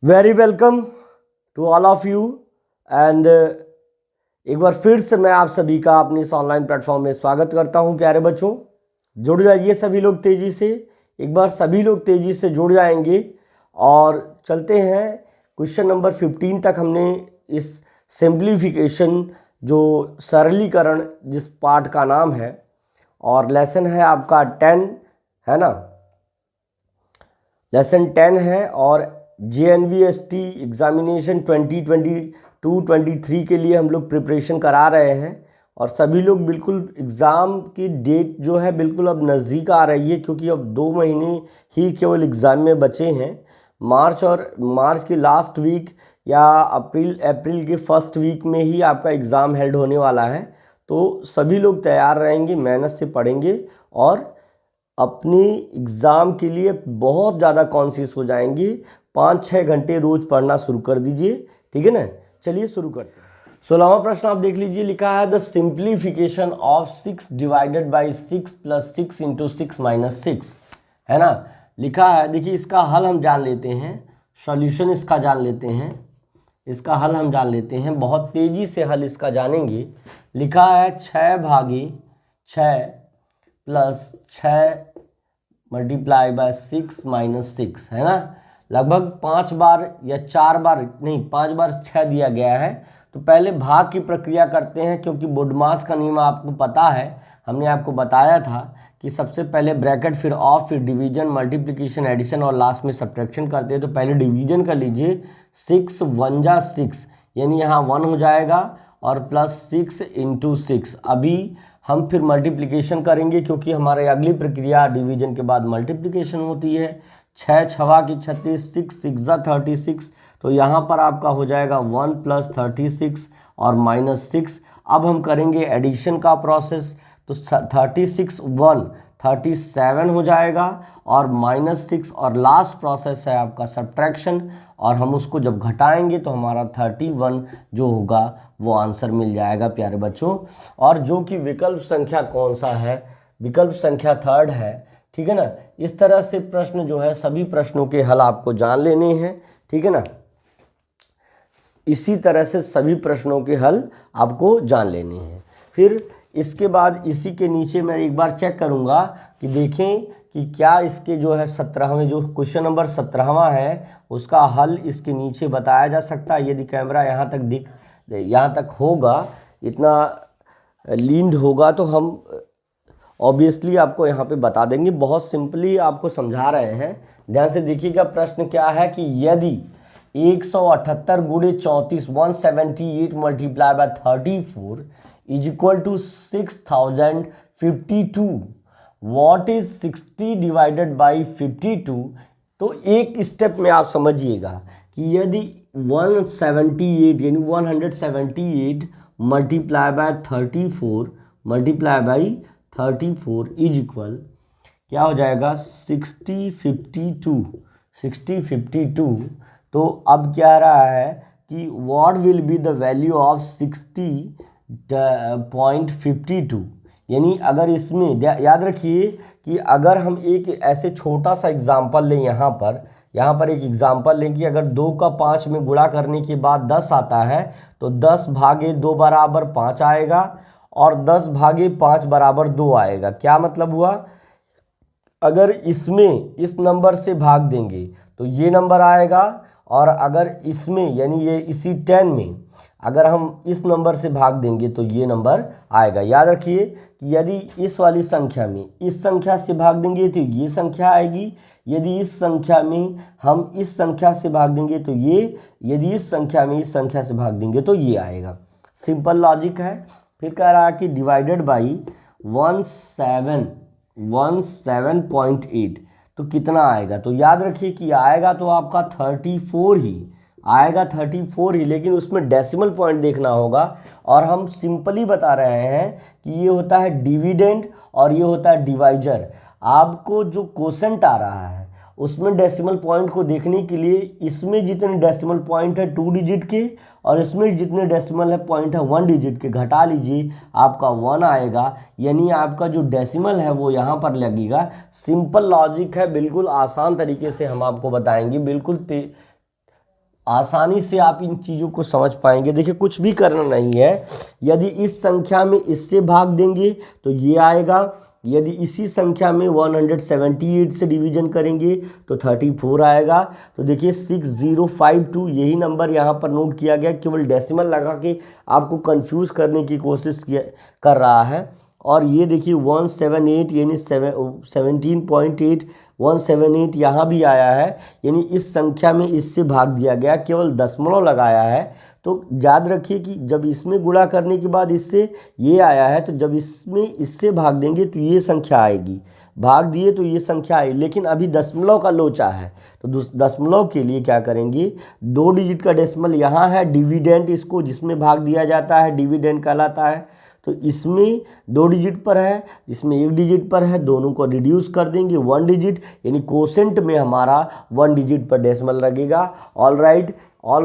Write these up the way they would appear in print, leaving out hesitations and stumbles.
Very welcome to all of you and एक बार फिर से मैं आप सभी का अपनी इस ऑनलाइन प्लेटफॉर्म में स्वागत करता हूं। प्यारे बच्चों, जुड़ जाइए सभी लोग तेज़ी से। एक बार सभी लोग तेज़ी से जुड़ जाएंगे और चलते हैं क्वेश्चन नंबर 15 तक। हमने इस सिंप्लीफिकेशन जो सरलीकरण जिस पार्ट का नाम है और लेसन है आपका 10 है ना, लेसन 10 है और JNVST एग्ज़ामिनेशन 2022-23 के लिए हम लोग प्रिपरेशन करा रहे हैं और सभी लोग बिल्कुल एग्ज़ाम की डेट जो है बिल्कुल अब नज़दीक आ रही है, क्योंकि अब 2 महीने ही केवल एग्ज़ाम में बचे हैं। मार्च के लास्ट वीक या अप्रैल के फर्स्ट वीक में ही आपका एग्ज़ाम हेल्ड होने वाला है। तो सभी लोग तैयार रहेंगे, मेहनत से पढ़ेंगे और अपने एग्ज़ाम के लिए बहुत ज़्यादा कॉन्शियस हो जाएंगे। 5-6 घंटे रोज़ पढ़ना शुरू कर दीजिए, ठीक है ना। चलिए शुरू करते हैं। 16वां प्रश्न आप देख लीजिए, लिखा है the simplification of 6 divided by 6 plus 6 into 6 minus 6 है ना, लिखा है। देखिए इसका हल हम जान लेते हैं, सॉल्यूशन इसका जान लेते हैं, इसका हल हम जान लेते हैं, बहुत तेज़ी से हल इसका जानेंगे। लिखा है 6/6 प्लस 6 मल्टीप्लाई बाय 6 माइनस 6 है ना। लगभग 5 बार या 4 बार नहीं, 5 बार 6 दिया गया है। तो पहले भाग की प्रक्रिया करते हैं, क्योंकि बोडमास का नियम आपको पता है, हमने आपको बताया था कि सबसे पहले ब्रैकेट फिर ऑफ फिर डिवीजन मल्टीप्लिकेशन एडिशन और लास्ट में सब्ट्रैक्शन करते हैं। तो पहले डिवीजन कर लीजिए, 6 1 जा 6 यानी यहाँ 1 हो जाएगा और प्लस 6 इंटू 6। अभी हम फिर मल्टीप्लिकेशन करेंगे, क्योंकि हमारे अगली प्रक्रिया डिवीजन के बाद मल्टीप्लिकेशन होती है। 6 छवा की 36, 6 6 जा 36। तो यहाँ पर आपका हो जाएगा 1 प्लस 36 और माइनस 6। अब हम करेंगे एडिशन का प्रोसेस। तो 36 1 37 हो जाएगा और माइनस 6 और लास्ट प्रोसेस है आपका सब्ट्रैक्शन, और हम उसको जब घटाएंगे तो हमारा 31 जो होगा वो आंसर मिल जाएगा प्यारे बच्चों। और जो कि विकल्प संख्या कौन सा है, विकल्प संख्या 3rd है, ठीक है ना। इस तरह से प्रश्न जो है सभी प्रश्नों के हल आपको जान लेने हैं, ठीक है ना। इसी तरह से सभी प्रश्नों के हल आपको जान लेने हैं। फिर इसके बाद इसी के नीचे मैं एक बार चेक करूंगा कि देखें कि क्या इसके जो है 17वें जो क्वेश्चन नंबर 17वां है उसका हल इसके नीचे बताया जा सकता है। यदि कैमरा यहाँ तक होगा, इतना लीन्ड होगा, तो हम ऑब्वियसली आपको यहाँ पे बता देंगे। बहुत सिंपली आपको समझा रहे हैं, ध्यान से देखिएगा। प्रश्न क्या है कि यदि 178 गुणे 34 178 multiply by 34 is equal to 6052, what is 60 divided by 52। तो एक स्टेप में आप समझिएगा कि यदि 178 यानी 178 multiply by 34 multiply by 34 is equal क्या हो जाएगा 6052। तो अब क्या रहा है कि what will be the value of 60.52। यानी अगर इसमें याद रखिए कि अगर हम एक ऐसे छोटा सा एग्जाम्पल लें, यहाँ पर एक एग्जाम्पल लें कि अगर 2 का 5 में गुणा करने के बाद 10 आता है तो 10 भागे 2 बराबर 5 आएगा और 10 भागे 5 बराबर 2 आएगा। क्या मतलब हुआ, अगर इसमें इस नंबर से भाग देंगे तो ये नंबर आएगा, और अगर इसमें यानी ये इसी 10 में अगर हम इस नंबर से भाग देंगे तो ये नंबर आएगा। याद रखिए कि यदि इस वाली संख्या में इस संख्या से भाग देंगे तो ये संख्या आएगी, यदि इस संख्या में हम इस संख्या से भाग देंगे तो ये, यदि इस संख्या में इस संख्या से भाग देंगे तो ये आएगा। सिंपल लॉजिक है। फिर कह रहा है कि डिवाइडेड बाई 17.8 तो कितना आएगा। तो याद रखिए कि आएगा तो आपका 34 ही आएगा, 34 ही, लेकिन उसमें डेसिमल पॉइंट देखना होगा। और हम सिंपली बता रहे हैं कि ये होता है डिविडेंड और ये होता है डिवाइजर। आपको जो क्वोशेंट आ रहा है उसमें डेसिमल पॉइंट को देखने के लिए इसमें जितने डेसिमल पॉइंट है 2 डिजिट के और इसमें जितने डेसिमल है पॉइंट है 1 डिजिट के, घटा लीजिए आपका 1 आएगा, यानी आपका जो डेसिमल है वो यहाँ पर लगेगा। सिंपल लॉजिक है, बिल्कुल आसान तरीके से हम आपको बताएंगे, बिल्कुल आसानी से आप इन चीज़ों को समझ पाएंगे। देखिए कुछ भी करना नहीं है, यदि इस संख्या में इससे भाग देंगे तो ये आएगा, यदि इसी संख्या में 178 से डिवीजन करेंगे तो 34 आएगा। तो देखिए 6052 यही नंबर यहाँ पर नोट किया गया, केवल डेसिमल लगा के आपको कंफ्यूज करने की कोशिश कर रहा है। और ये देखिए 178 यानी 17.8 178 यहाँ भी आया है, यानी इस संख्या में इससे भाग दिया गया, केवल दशमलव लगाया है। तो याद रखिए कि जब इसमें गुणा करने के बाद इससे ये आया है, तो जब इसमें इससे भाग देंगे तो ये संख्या आएगी, भाग दिए तो ये संख्या आई, लेकिन अभी दशमलव का लोचा है। तो दशमलव के लिए क्या करेंगे, 2 डिजिट का डेसिमल यहाँ है, डिविडेंड इसको जिसमें भाग दिया जाता है डिविडेंड कहलाता है। तो इसमें 2 डिजिट पर है, इसमें 1 डिजिट पर है, दोनों को रिड्यूस कर देंगे 1 डिजिट, यानी कोसेंट में हमारा 1 डिजिट पर डेसिमल लगेगा। ऑल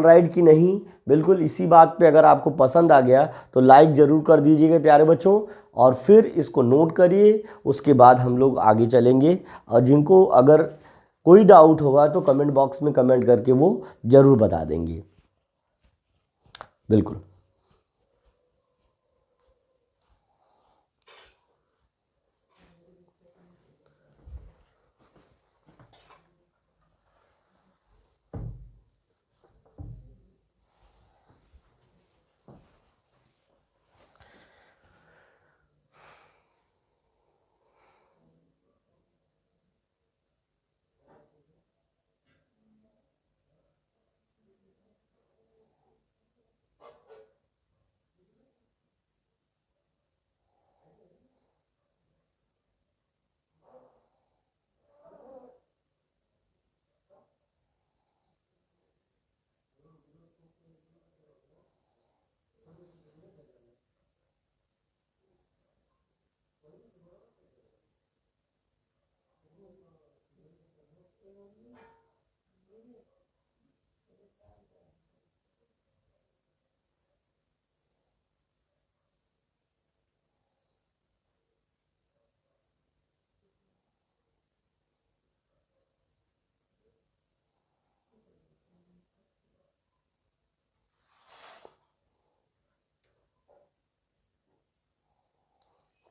राइट कि नहीं, बिल्कुल इसी बात पे अगर आपको पसंद आ गया तो लाइक ज़रूर कर दीजिएगा प्यारे बच्चों, और फिर इसको नोट करिए, उसके बाद हम लोग आगे चलेंगे। और जिनको अगर कोई डाउट होगा तो कमेंट बॉक्स में कमेंट करके वो ज़रूर बता देंगे। बिल्कुल।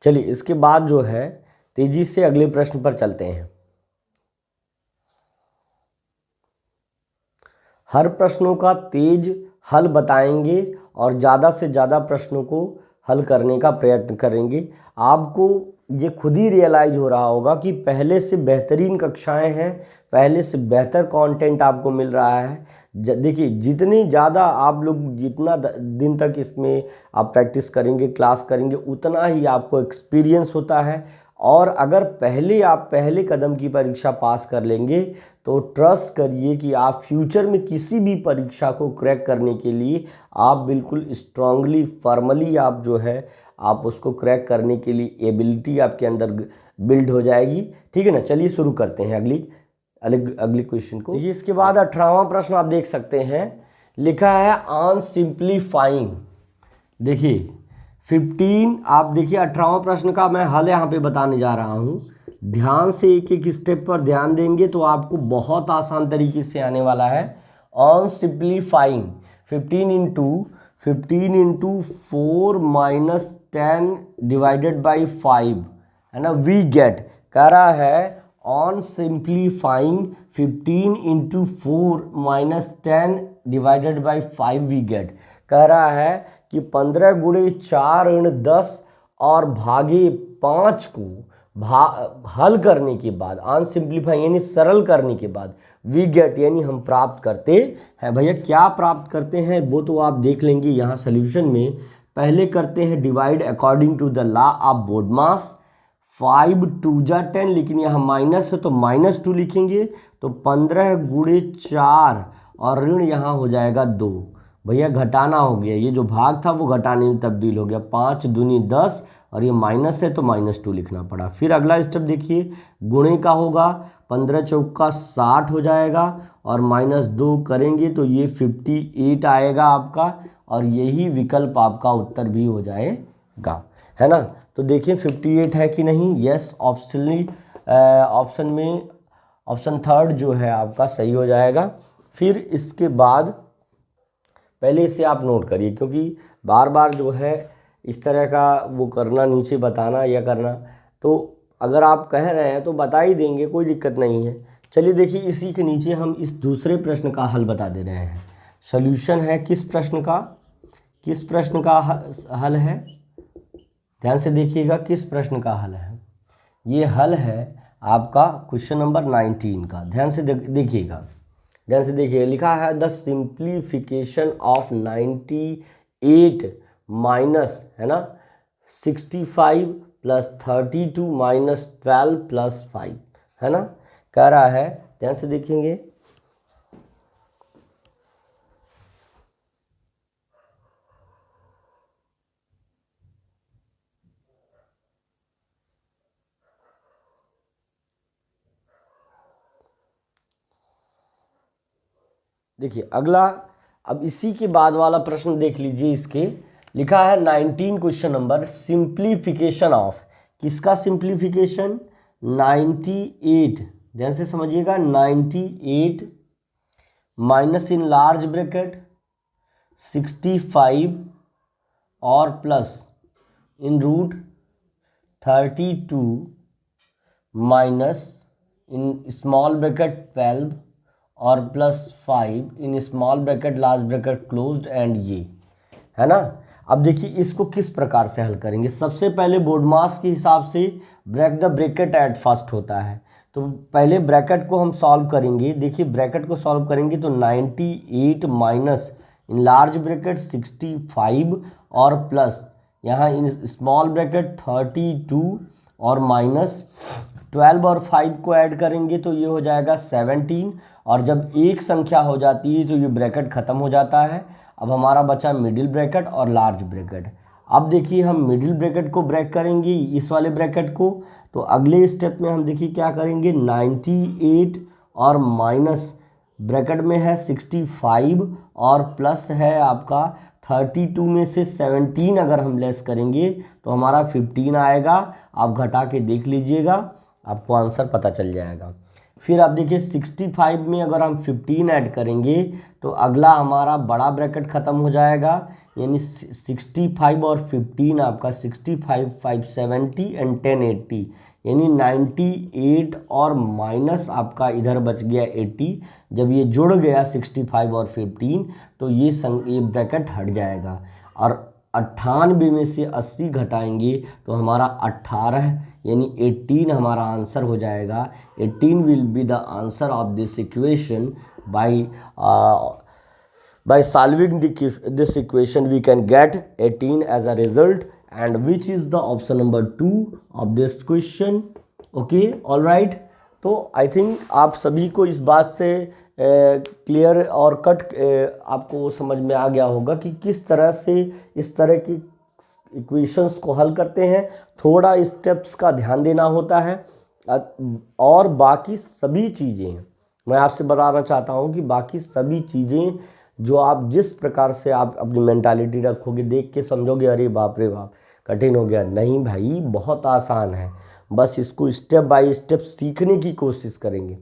चलिए इसके बाद जो है तेजी से अगले प्रश्न पर चलते हैं। हर प्रश्नों का तेज हल बताएंगे और ज़्यादा से ज़्यादा प्रश्नों को हल करने का प्रयत्न करेंगे। आपको ये खुद ही रियलाइज हो रहा होगा कि पहले से बेहतरीन कक्षाएं हैं, पहले से बेहतर कंटेंट आपको मिल रहा है। देखिए जितनी ज़्यादा आप लोग जितना दिन तक इसमें आप प्रैक्टिस करेंगे, क्लास करेंगे, उतना ही आपको एक्सपीरियंस होता है। और अगर आप पहले कदम की परीक्षा पास कर लेंगे तो ट्रस्ट करिए कि आप फ्यूचर में किसी भी परीक्षा को क्रैक करने के लिए आप बिल्कुल स्ट्रांगली फॉर्मली आप जो है आप उसको क्रैक करने के लिए एबिलिटी आपके अंदर बिल्ड हो जाएगी। ठीक है ना, चलिए शुरू करते हैं अगली क्वेश्चन को। देखिए इसके बाद 18वां प्रश्न आप देख सकते हैं, लिखा है ऑन सिंप्लीफाइंग। देखिए 15 आप देखिए 18वां प्रश्न का मैं हल यहाँ पे बताने जा रहा हूँ। ध्यान से एक एक स्टेप पर ध्यान देंगे तो आपको बहुत आसान तरीके से आने वाला है। On simplifying 15 into 4 minus 10 divided by 5 है ना, वी गेट। कह रहा है on simplifying 15 into 4 minus 10 divided by 5 we get. कह रहा है कि 15 गुणे 4 ऋण 10 और भागे 5 को हल करने के बाद, ऑन सिंप्लीफाई यानी सरल करने के बाद, वी गेट यानी हम प्राप्त करते हैं। भैया क्या प्राप्त करते हैं वो तो आप देख लेंगे यहाँ सोल्यूशन में। पहले करते हैं divide according to the law of BODMAS. 5 2 जा 10, लेकिन यहाँ माइनस है तो -2 लिखेंगे। तो 15 गुणे 4 और ऋण यहाँ हो जाएगा 2। भैया घटाना हो गया, ये जो भाग था वो घटाने में तब्दील हो गया। 5 दूनी 10 और ये माइनस है तो -2 लिखना पड़ा। फिर अगला स्टेप देखिए, गुणे का होगा, 15 चौका 60 हो जाएगा और -2 करेंगे तो ये 58 आएगा आपका, और यही विकल्प आपका उत्तर भी हो जाएगा, है ना। तो देखिए 58 है कि नहीं, यस ऑप्शन में ऑप्शन थर्ड जो है आपका सही हो जाएगा। फिर इसके बाद पहले इसे आप नोट करिए, क्योंकि बार बार जो है इस तरह का वो करना, नीचे बताना या करना, तो अगर आप कह रहे हैं तो बता ही देंगे, कोई दिक्कत नहीं है। चलिए देखिए, इसी के नीचे हम इस दूसरे प्रश्न का हल बता दे रहे हैं। सॉल्यूशन है किस प्रश्न का हल है, ध्यान से देखिएगा किस प्रश्न का हल है। ये हल है आपका क्वेश्चन नंबर 19 का। ध्यान से देखिएगा, ध्यान से देखिए, लिखा है द सिंप्लीफिकेशन ऑफ 98 माइनस, है ना, 65 प्लस 32 माइनस 12 प्लस 5, है ना, कह रहा है। ध्यान से देखेंगे, देखिए अगला, अब इसी के बाद वाला प्रश्न देख लीजिए। इसके लिखा है 19 क्वेश्चन नंबर, सिंप्लीफिकेशन ऑफ, किसका सिंप्लीफिकेशन, 98, ध्यान से समझिएगा, 98 माइनस इन लार्ज ब्रैकेट 65 और plus in root 32 minus in small bracket 12 और plus 5 in small bracket large bracket closed and ये, है ना। अब देखिए इसको किस प्रकार से हल करेंगे। सबसे पहले बोर्ड मास के हिसाब से break the bracket at first होता है, तो पहले ब्रैकेट को हम सॉल्व करेंगे। देखिए ब्रैकेट को सॉल्व करेंगे तो 98 माइनस इन लार्ज ब्रैकेट 65 और प्लस यहाँ इन स्मॉल ब्रैकेट 32 और माइनस 12 और 5 को ऐड करेंगे तो ये हो जाएगा 17। और जब एक संख्या हो जाती है तो ये ब्रैकेट ख़त्म हो जाता है। अब हमारा बचा मिडिल ब्रैकेट और लार्ज ब्रैकेट। अब देखिए हम मिडिल ब्रैकेट को ब्रेक करेंगे, इस वाले ब्रैकेट को, तो अगले स्टेप में हम देखिए क्या करेंगे, 98 और माइनस ब्रैकेट में है 65 और प्लस है आपका 32 में से 17 अगर हम लेस करेंगे तो हमारा 15 आएगा। आप घटा के देख लीजिएगा, आपको आंसर पता चल जाएगा। फिर आप देखिए 65 में अगर हम 15 ऐड करेंगे तो अगला हमारा बड़ा ब्रैकेट ख़त्म हो जाएगा, यानी 65 और 15 आपका 65 570 एंड 1080, यानी 98 और माइनस आपका इधर बच गया 80। जब ये जुड़ गया 65 और 15 तो ये ब्रैकेट हट जाएगा। और 98 में से 80 घटाएंगे तो हमारा 18 यानी 18 हमारा आंसर हो जाएगा। 18 will be the answer of this equation. by solving this equation we can get 18 as a result, and which is the option number 2 of this question. Okay, all right. तो आई थिंक आप सभी को इस बात से clear और cut आपको समझ में आ गया होगा कि किस तरह से इस तरह की इक्वेशंस को हल करते हैं। थोड़ा स्टेप्स का ध्यान देना होता है और बाकी सभी चीज़ें मैं आपसे बताना चाहता हूं कि बाकी सभी चीज़ें जो आप जिस प्रकार से आप अपनी मेंटालिटी रखोगे, देख के समझोगे अरे बाप रे बाप कठिन हो गया, नहीं भाई बहुत आसान है। बस इसको स्टेप बाय स्टेप सीखने की कोशिश करेंगे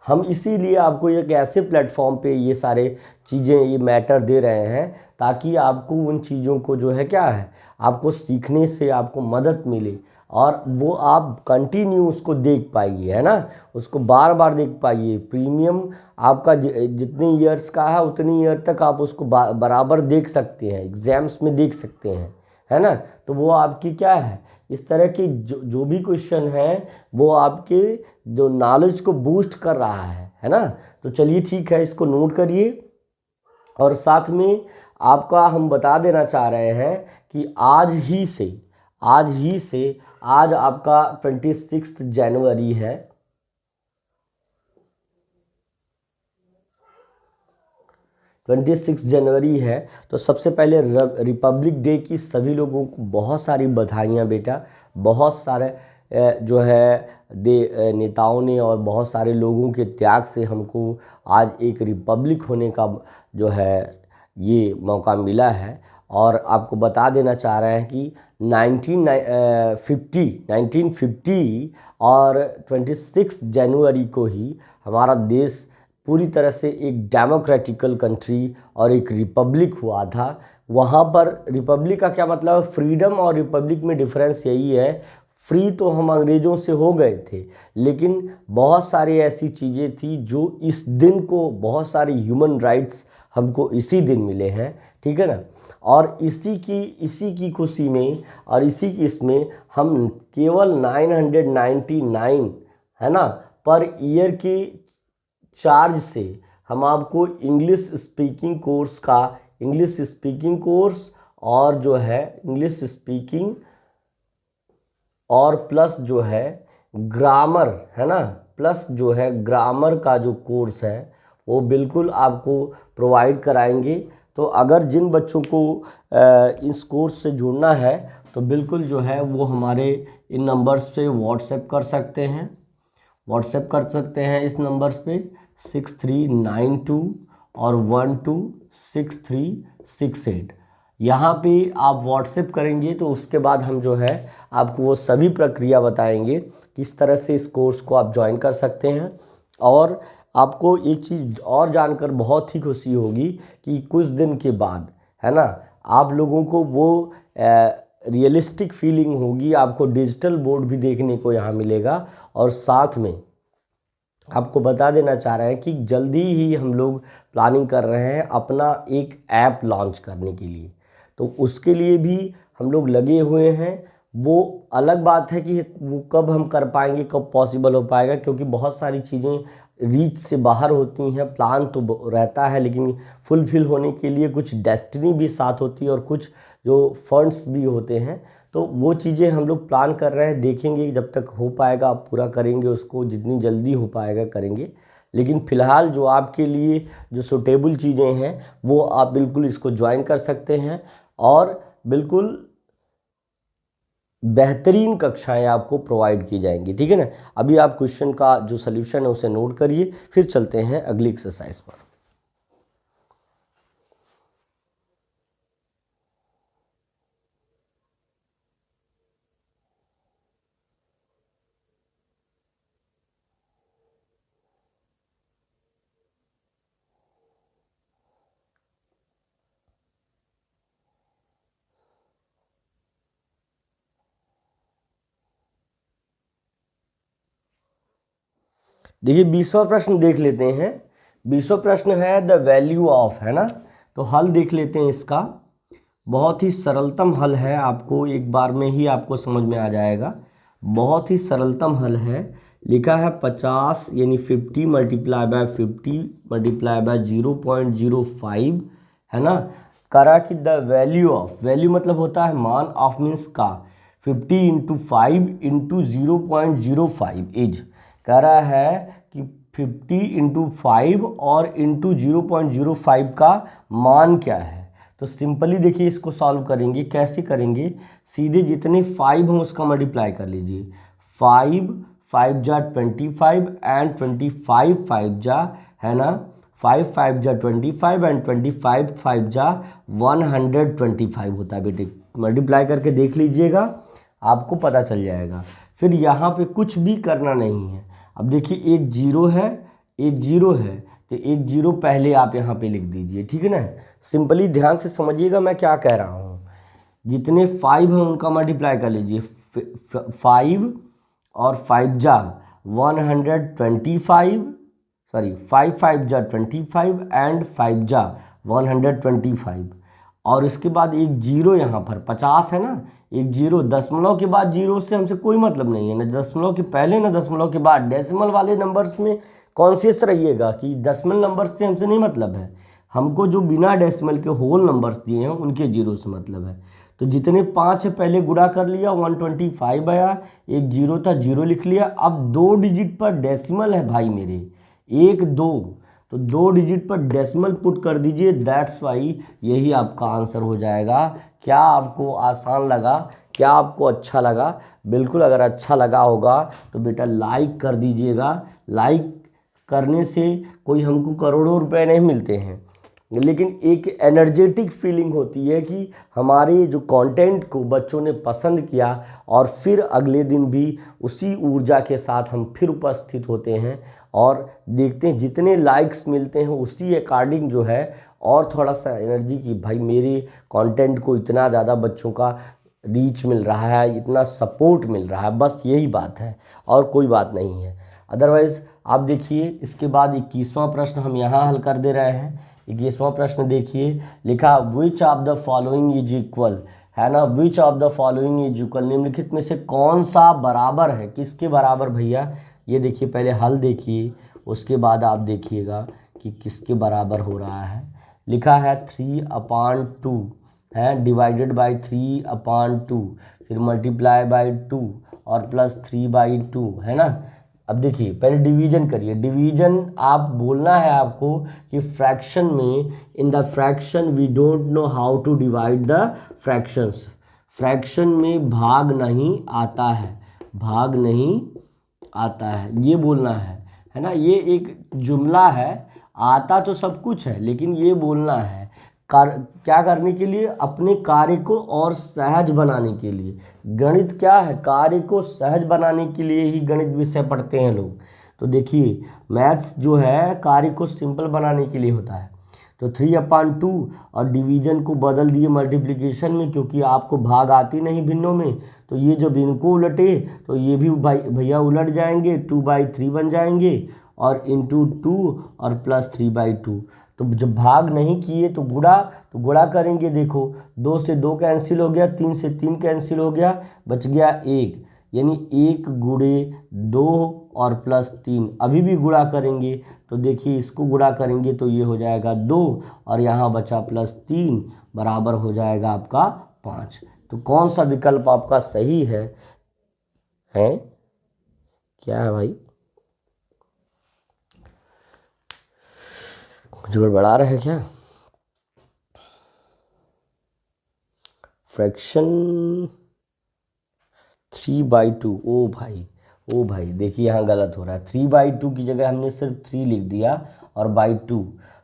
हम। इसीलिए आपको एक ऐसे प्लेटफॉर्म पे ये सारे चीज़ें, ये मैटर दे रहे हैं ताकि आपको उन चीज़ों को जो है क्या है, आपको सीखने से आपको मदद मिले और वो आप कंटिन्यू उसको देख पाइए, है ना, उसको बार बार देख पाइए। प्रीमियम आपका जितने ईयर्स का है उतनी ईयर तक आप उसको बराबर देख सकते हैं, एग्ज़ाम्स में देख सकते हैं, है ना। तो वो आपकी क्या है, इस तरह की जो भी क्वेश्चन है वो आपके जो नॉलेज को बूस्ट कर रहा है ना। तो चलिए ठीक है, इसको नोट करिए। और साथ में आपका हम बता देना चाह रहे हैं कि आज आपका 26 जनवरी है। 26 जनवरी है तो सबसे पहले रिपब्लिक डे की सभी लोगों को बहुत सारी बधाइयाँ बेटा। बहुत सारे जो है नेताओं ने और बहुत सारे लोगों के त्याग से हमको आज एक रिपब्लिक होने का जो है ये मौका मिला है। और आपको बता देना चाह रहे हैं कि 1950 और 26 जनवरी को ही हमारा देश पूरी तरह से एक डेमोक्रेटिकल कंट्री और एक रिपब्लिक हुआ था। वहाँ पर रिपब्लिक का क्या मतलब है, फ्रीडम और रिपब्लिक में डिफरेंस यही है, फ्री तो हम अंग्रेज़ों से हो गए थे, लेकिन बहुत सारी ऐसी चीज़ें थी जो इस दिन को, बहुत सारे ह्यूमन राइट्स हमको इसी दिन मिले हैं, ठीक है ना। और इसी की खुशी में और इसी की इसमें हम केवल 999 है ना पर ईयर के चार्ज से हम आपको इंग्लिश स्पीकिंग कोर्स और जो है इंग्लिश स्पीकिंग और प्लस जो है ग्रामर, है ना, प्लस जो है ग्रामर का जो कोर्स है वो बिल्कुल आपको प्रोवाइड कराएंगे। तो अगर जिन बच्चों को इस कोर्स से जुड़ना है तो बिल्कुल जो है वो हमारे इन नंबर्स पे व्हाट्सएप कर सकते हैं इस नंबर्स पे 6392 और 126368। यहाँ पे आप व्हाट्सएप करेंगे तो उसके बाद हम जो है आपको वो सभी प्रक्रिया बताएंगे किस तरह से इस कोर्स को आप ज्वाइन कर सकते हैं। और आपको एक चीज़ और जानकर बहुत ही खुशी होगी कि कुछ दिन के बाद, है ना, आप लोगों को वो रियलिस्टिक फीलिंग होगी, आपको डिजिटल बोर्ड भी देखने को यहाँ मिलेगा। और साथ में आपको बता देना चाह रहे हैं कि जल्दी ही हम लोग प्लानिंग कर रहे हैं अपना एक ऐप लॉन्च करने के लिए, तो उसके लिए भी हम लोग लगे हुए हैं। वो अलग बात है कि वो कब हम कर पाएंगे, कब पॉसिबल हो पाएगा, क्योंकि बहुत सारी चीज़ें रीच से बाहर होती हैं। प्लान तो रहता है लेकिन फुलफिल होने के लिए कुछ डेस्टिनी भी साथ होती है और कुछ जो फंड्स भी होते हैं, तो वो चीज़ें हम लोग प्लान कर रहे हैं, देखेंगे जब तक हो पाएगा आप पूरा करेंगे उसको, जितनी जल्दी हो पाएगा करेंगे। लेकिन फ़िलहाल जो आपके लिए जो सूटेबल चीज़ें हैं वो आप बिल्कुल इसको ज्वाइन कर सकते हैं और बिल्कुल बेहतरीन कक्षाएं आपको प्रोवाइड की जाएंगी, ठीक है ना। अभी आप क्वेश्चन का जो सल्यूशन है उसे नोट करिए, फिर चलते हैं अगली एक्सरसाइज पर। देखिए 20वां प्रश्न देख लेते हैं। 20वां प्रश्न है द वैल्यू ऑफ, है ना। तो हल देख लेते हैं इसका। बहुत ही सरलतम हल है, आपको एक बार में ही आपको समझ में आ जाएगा। बहुत ही सरलतम हल है। लिखा है 50 यानी 50 मल्टीप्लाई बाय 50 मल्टीप्लाई बाय 0.05, है ना। करा कि द वैल्यू ऑफ, वैल्यू मतलब होता है मान, ऑफ मीन्स का, 50 इंटू 5 इंटू 0.05 इज, कह रहा है कि 50 इंटू 5 और इंटू 0.05 का मान क्या है। तो सिंपली देखिए इसको सॉल्व करेंगे, कैसे करेंगे, सीधे जितने 5 हम उसका मल्टीप्लाई कर लीजिए। 5 5 जा 25 एंड 25 5 जा, है ना, 5 5 जा 25 एंड 25 5 जा 125 होता है बेटे। मल्टीप्लाई करके देख लीजिएगा, आपको पता चल जाएगा। फिर यहाँ पे कुछ भी करना नहीं है। अब देखिए एक जीरो है, एक जीरो है, तो एक जीरो पहले आप यहाँ पे लिख दीजिए, ठीक है ना। सिंपली ध्यान से समझिएगा मैं क्या कह रहा हूँ। जितने 5 हैं उनका मल्टीप्लाई कर लीजिए। 5 और 5 जा 125, सॉरी 5 5 जा 25 एंड 5 जा 125, और इसके बाद एक जीरो यहाँ पर 50 है ना, एक जीरो, दशमलव के बाद जीरो से हमसे कोई मतलब नहीं है, ना दशमलव के पहले ना दशमलव के बाद। डेसिमल वाले नंबर्स में कॉन्शियस रहिएगा कि दशमलव नंबर से हमसे नहीं मतलब है, हमको जो बिना डेसिमल के होल नंबर्स दिए हैं उनके जीरो से मतलब है। तो जितने 5 है पहले गुणा कर लिया, 125 आया, एक जीरो था, जीरो लिख लिया। अब 2 डिजिट पर डेसिमल है भाई मेरे, 1 2, तो 2 डिजिट पर डेसिमल पुट कर दीजिए, दैट्स वाई यही आपका आंसर हो जाएगा। क्या आपको आसान लगा, क्या आपको अच्छा लगा? बिल्कुल अगर अच्छा लगा होगा तो बेटा लाइक कर दीजिएगा। लाइक करने से कोई हमको करोड़ों रुपए नहीं मिलते हैं, लेकिन एक एनर्जेटिक फीलिंग होती है कि हमारे जो कंटेंट को बच्चों ने पसंद किया और फिर अगले दिन भी उसी ऊर्जा के साथ हम फिर उपस्थित होते हैं और देखते हैं जितने लाइक्स मिलते हैं उसी अकॉर्डिंग जो है और थोड़ा सा एनर्जी की भाई मेरे कंटेंट को इतना ज़्यादा बच्चों का रीच मिल रहा है, इतना सपोर्ट मिल रहा है, बस यही बात है और कोई बात नहीं है। अदरवाइज़ आप देखिए इसके बाद 21वां प्रश्न हम यहाँ हल कर दे रहे हैं। 21वां प्रश्न देखिए, लिखा which of the following is equal, है ना, which of the following is equal, निम्नलिखित में से कौन सा बराबर है, किसके बराबर भैया, ये देखिए पहले हल देखिए उसके बाद आप देखिएगा कि किसके बराबर हो रहा है। लिखा है 3/2 है डिवाइडेड बाई 3/2, फिर मल्टीप्लाई बाई 2 और प्लस 3/2, है ना। अब देखिए पहले डिवीजन करिए, डिवीजन आप बोलना है आपको कि फ्रैक्शन में, in the fraction we don't know how to divide the fractions, fraction में भाग नहीं आता है, भाग नहीं आता है, ये बोलना है ना। ये एक जुमला है, आता तो सब कुछ है लेकिन ये बोलना है क्या करने के लिए, अपने कार्य को और सहज बनाने के लिए। गणित क्या है, कार्य को सहज बनाने के लिए ही गणित विषय पढ़ते हैं लोग। तो देखिए मैथ्स जो है कार्य को सिंपल बनाने के लिए होता है। तो 3/2 और डिवीजन को बदल दिए मल्टीप्लिकेशन में, क्योंकि आपको भाग आती नहीं भिन्नों में, तो ये जब इनको उलटे तो ये भी भैया उलट जाएंगे, 2/3 बन जाएंगे और इंटू 2 और प्लस 3/2। तो जब भाग नहीं किए तो गुणा करेंगे, देखो 2 से 2 कैंसिल हो गया, 3 से 3 कैंसिल हो गया, बच गया 1, यानी 1 गुणे 2 और प्लस 3। अभी भी गुणा करेंगे तो देखिए इसको गुणा करेंगे तो ये हो जाएगा 2 और यहाँ बचा प्लस 3 बराबर हो जाएगा आपका 5। तो कौन सा विकल्प आपका सही है क्या है भाई, कुछ गड़बड़ा रहे क्या, फ्रैक्शन 3/2, ओ भाई देखिए यहाँ गलत हो रहा है, 3/2 की जगह हमने सिर्फ 3 लिख दिया और बाई 2।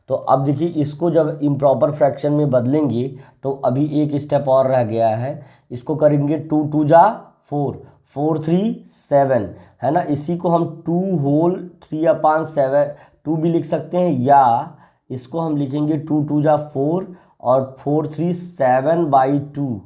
तो अब देखिए इसको जब इम्प्रॉपर फ्रैक्शन में बदलेंगे तो अभी एक स्टेप और रह गया है, इसको करेंगे 2 2 जा 4, 4 3 7, है ना। इसी को हम 2 होल 3/7 2 भी लिख सकते हैं, या इसको हम लिखेंगे 2 2 जा 4 और 4 3 7/2,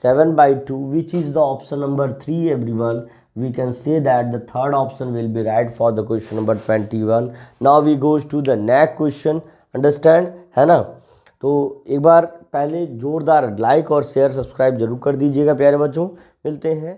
7/2 which is the option number 3 everyone. We can say that the third option will be right for the question number 21. Now we goes to the next question, understand, है ना। तो एक बार पहले जोरदार लाइक और शेयर सब्सक्राइब जरूर कर दीजिएगा प्यारे बच्चों, मिलते हैं